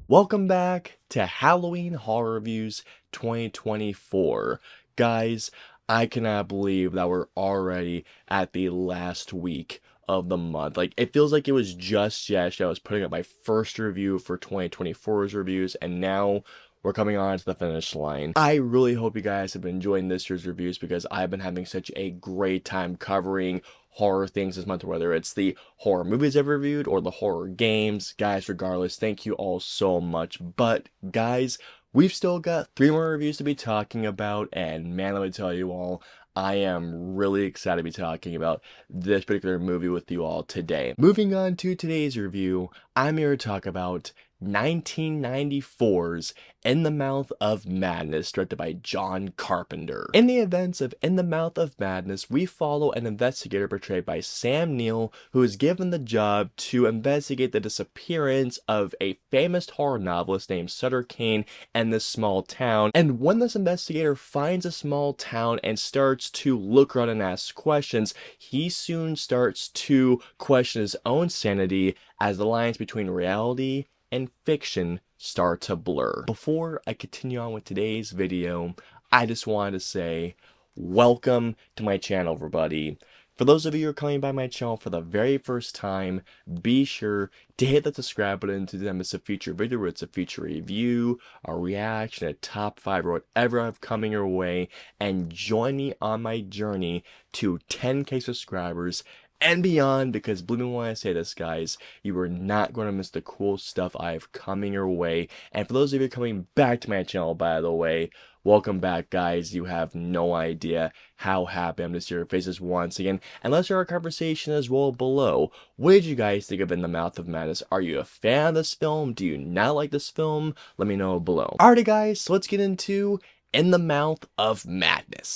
Welcome back to Halloween Horror Reviews 2024. Guys, I cannot believe that we're already at the last week of the month. It feels like it was just yesterday I was putting up my first review for 2024's reviews, and now we're coming on to the finish line. I really hope you guys have been enjoying this year's reviews because I've been having such a great time covering horror things this month, whether it's the horror movies I've reviewed or the horror games. Guys, regardless, thank you all so much. But guys, we've still got 3 more reviews to be talking about, and man, let me tell you all, I am really excited to be talking about this particular movie with you all today. Moving on to today's review, I'm here to talk about 1994's In the Mouth of Madness, directed by John Carpenter. In the events of In the Mouth of Madness, we follow an investigator portrayed by Sam Neill, who is given the job to investigate the disappearance of a famous horror novelist named Sutter Kane in this small town. And when this investigator finds a small town and starts to look around and ask questions, he soon starts to question his own sanity as the lines between reality and fiction start to blur. Before I continue on with today's video, I just wanted to say welcome to my channel, everybody. For those of you who are coming by my channel for the very first time, be sure to hit the subscribe button to them as a future video, whether it's a future review, a reaction, a top 5, or whatever I have coming your way, and join me on my journey to 10K subscribers and beyond, because believe me when I say this, guys, you are not going to miss the cool stuff I have coming your way. And for those of you coming back to my channel, by the way, welcome back, guys. You have no idea how happy I'm to see your faces once again. And let's start our conversation as well below. What did you guys think of In the Mouth of Madness? Are you a fan of this film? Do you not like this film? Let me know below. Alrighty, guys, so let's get into In the Mouth of Madness.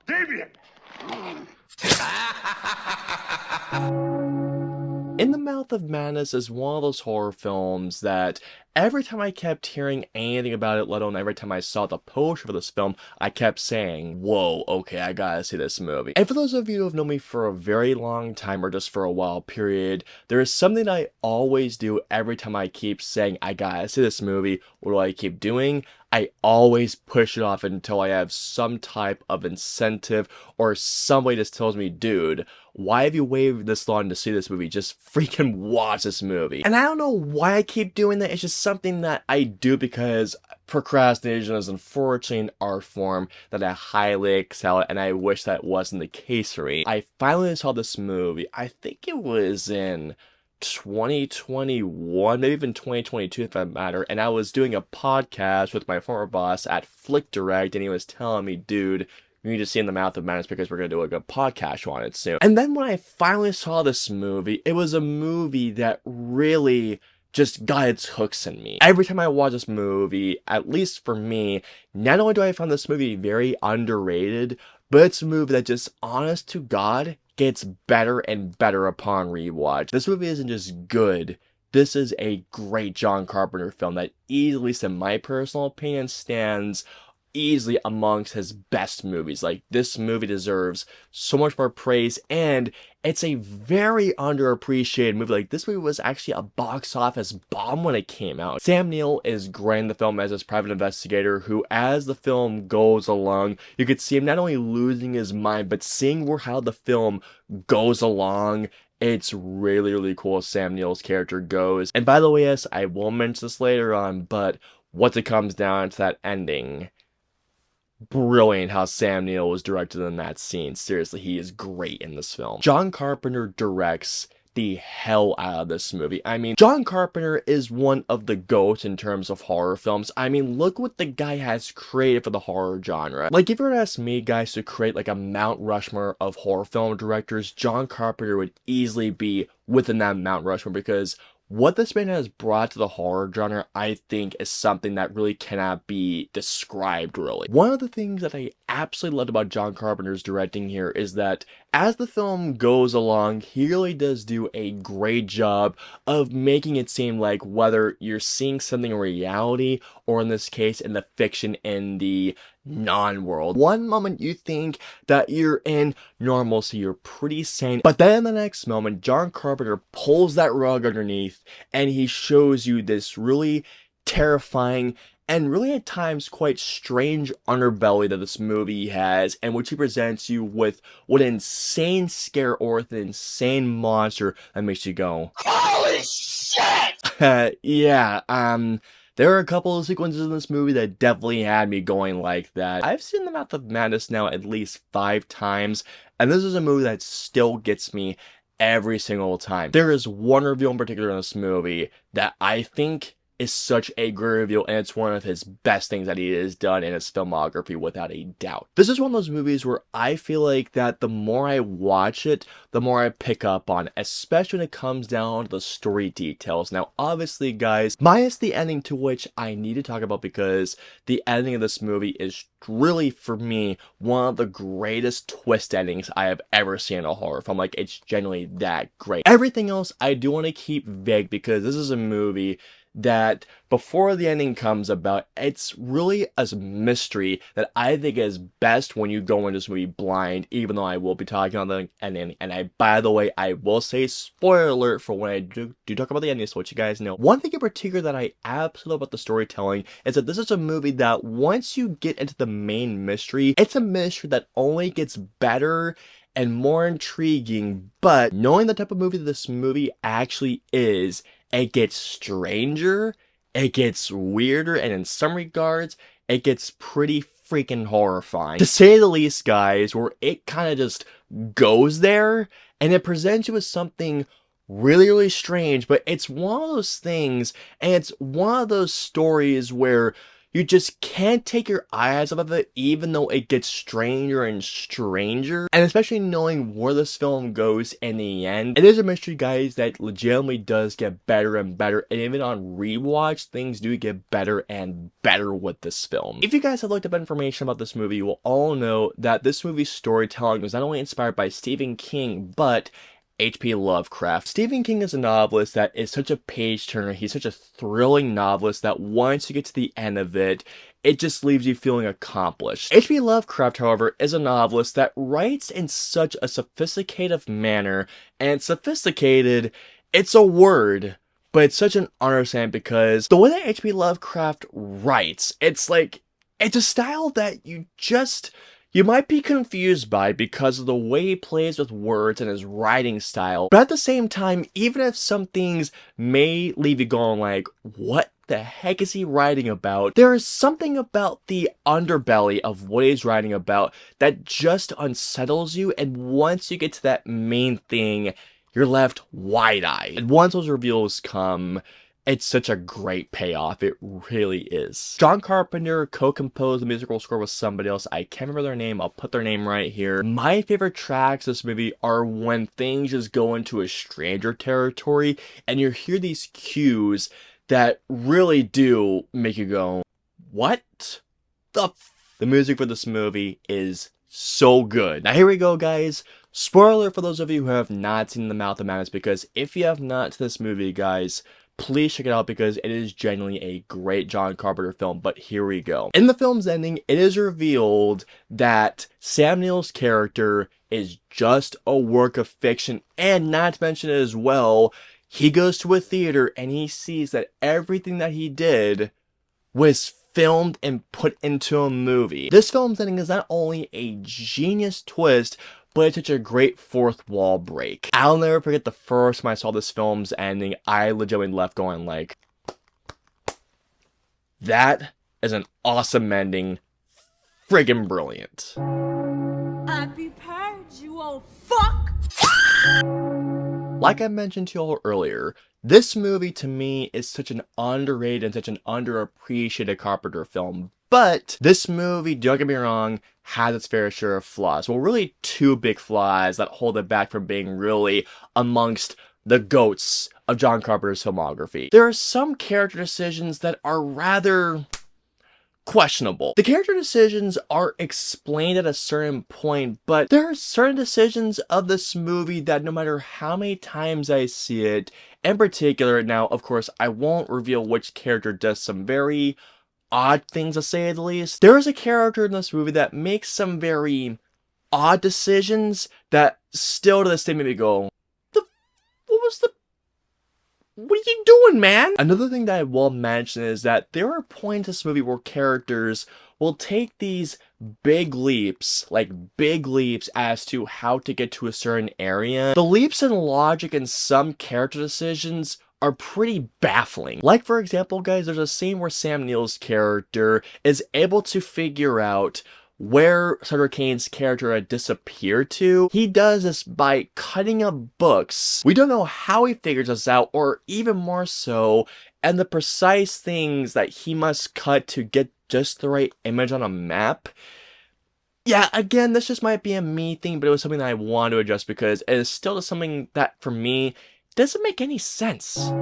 Damien! In the Mouth of Madness is one of those horror films that every time I kept hearing anything about it, let alone every time I saw the poster for this film, I kept saying, whoa, okay, I gotta see this movie. And for those of you who have known me for a very long time or just for a while period, there is something I always do every time I keep saying, I gotta see this movie. What do I keep doing? I always push it off until I have some type of incentive or somebody just tells me, dude, why have you waited this long to see this movie? Just freaking watch this movie. And I don't know why I keep doing that. It's just something that I do because procrastination is unfortunately an art form that I highly excel at, and I wish that wasn't the case for me. I finally saw this movie. I think it was in 2021, maybe even 2022 if that matter, and I was doing a podcast with my former boss at Flick Direct, and he was telling me, dude, you need to see In the Mouth of Madness because we're going to do a good podcast on it soon. And then when I finally saw this movie, it was a movie that really just got its hooks in me. Every time I watch this movie, at least for me, not only do I find this movie very underrated, but it's a movie that just, honest to God, gets better and better upon rewatch. This movie isn't just good. This is a great John Carpenter film that easily, at least in my personal opinion, stands easily amongst his best movies. This movie deserves so much more praise, and it's a very underappreciated movie. This movie was actually a box office bomb when it came out. Sam Neill is great in the film as this private investigator who, as the film goes along, you could see him not only losing his mind, but seeing how the film goes along. It's really, really cool as Sam Neill's character goes. And by the way, yes, I will mention this later on, but once it comes down to that ending, brilliant how Sam Neill was directed in that scene. Seriously, he is great in this film. John Carpenter directs the hell out of this movie. I mean, John Carpenter is one of the GOATs in terms of horror films. I mean, look what the guy has created for the horror genre. If you were to ask me, guys, to create a Mount Rushmore of horror film directors, John Carpenter would easily be within that Mount Rushmore, because what this man has brought to the horror genre, I think, is something that really cannot be described, really. One of the things that I absolutely loved about John Carpenter's directing here is that as the film goes along, he really does do a great job of making it seem like whether you're seeing something in reality, or in this case, in the fiction, in the non-world. One moment you think that you're in normalcy, you're pretty sane, but then the next moment, John Carpenter pulls that rug underneath and he shows you this really terrifying and really at times quite strange underbelly that this movie has, and which he presents you with what an insane scare or with an insane monster that makes you go, "Holy shit!" Yeah, there are a couple of sequences in this movie that definitely had me going like that. I've seen The Mouth of Madness now at least 5 times, and this is a movie that still gets me every single time. There is one reveal in particular in this movie that I think is such a great reveal, and it's one of his best things that he has done in his filmography without a doubt. This is one of those movies where I feel like that the more I watch it, the more I pick up on, especially when it comes down to the story details. Now, obviously, guys, minus the ending, to which I need to talk about because the ending of this movie is really, for me, one of the greatest twist endings I have ever seen in a horror film. Like, it's genuinely that great. Everything else I do want to keep vague because this is a movie that before the ending comes about, it's really a mystery that I think is best when you go into this movie blind, even though I will be talking on the ending. And by the way, I will say spoiler alert for when I do talk about the ending, so what you guys know. One thing in particular that I absolutely love about the storytelling is that this is a movie that once you get into the main mystery, it's a mystery that only gets better and more intriguing, but knowing the type of movie this movie actually is, it gets stranger, it gets weirder, and in some regards, it gets pretty freaking horrifying. To say the least, guys, where it kind of just goes there, and it presents you with something really, really strange, but it's one of those things, and it's one of those stories where you just can't take your eyes off of it, even though it gets stranger and stranger. And especially knowing where this film goes in the end, it is a mystery, guys, that legitimately does get better and better. And even on rewatch, things do get better and better with this film. If you guys have looked up information about this movie, you will all know that this movie's storytelling was not only inspired by Stephen King, but H.P. Lovecraft. Stephen King is a novelist that is such a page-turner. He's such a thrilling novelist that once you get to the end of it, it just leaves you feeling accomplished. H.P. Lovecraft, however, is a novelist that writes in such a sophisticated manner, and sophisticated, it's a word, but it's such an understatement because the way that H.P. Lovecraft writes, it's a style that you might be confused by because of the way he plays with words and his writing style, but at the same time, even if some things may leave you going like, what the heck is he writing about? There is something about the underbelly of what he's writing about that just unsettles you, and once you get to that main thing, you're left wide-eyed. And once those reveals come, it's such a great payoff, it really is. John Carpenter co-composed the musical score with somebody else. I can't remember their name, I'll put their name right here. My favorite tracks of this movie are when things just go into a stranger territory and you hear these cues that really do make you go, what the The music for this movie is so good. Now here we go, guys. Spoiler for those of you who have not seen The Mouth of Madness, because if you have not seen this movie, guys, please check it out because it is genuinely a great John Carpenter film. But here we go. In the film's ending, it is revealed that Sam Neill's character is just a work of fiction, and not to mention it as well, he goes to a theater and he sees that everything that he did was filmed and put into a movie. This film's ending is not only a genius twist, but it's such a great fourth wall break. I'll never forget the first time I saw this film's ending, I legitimately left going like, that is an awesome ending. Friggin' brilliant. Happy parents, you old fuck! Like I mentioned to y'all earlier, this movie to me is such an underrated and such an underappreciated Carpenter film. But this movie, don't get me wrong, has its fair share of flaws. Well, really two big flaws that hold it back from being really amongst the GOATs of John Carpenter's filmography. There are some character decisions that are rather questionable. The character decisions are explained at a certain point, but there are certain decisions of this movie that no matter how many times I see it, in particular, now, of course, I won't reveal which character does some very odd things, to say the least. There is a character in this movie that makes some very odd decisions that still to this day make me go, what are you doing, man? Another thing that I will mention is that there are points in this movie where characters will take these big leaps, as to how to get to a certain area. The leaps in logic in some character decisions are pretty baffling. Like, for example, guys, there's a scene where Sam Neill's character is able to figure out where Sutter Kane's character had disappeared to. He does this by cutting up books. We don't know how he figures this out, or even more so, and the precise things that he must cut to get just the right image on a map. Yeah, again, this just might be a me thing, but it was something that I wanted to adjust because it is still just something that, for me, doesn't make any sense.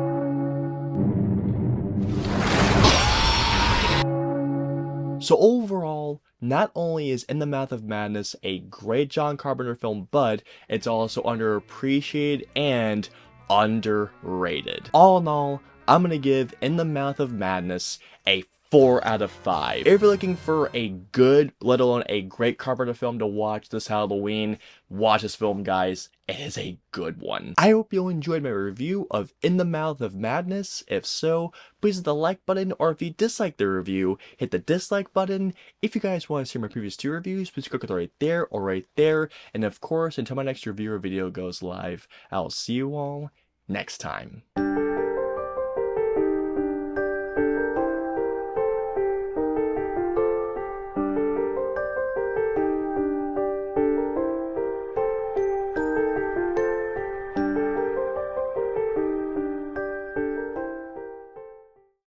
So overall, not only is In the Mouth of Madness a great John Carpenter film, but it's also underappreciated and underrated. All in all, I'm gonna give In the Mouth of Madness a 4 out of 5. If you're looking for a good, let alone a great Carpenter film to watch this Halloween, watch this film, guys. It is a good one. I hope you enjoyed my review of In the Mouth of Madness. If so, please hit the like button, or if you dislike the review, hit the dislike button. If you guys want to see my previous 2 reviews, please click right there or right there. And of course, until my next review or video goes live, I'll see you all next time.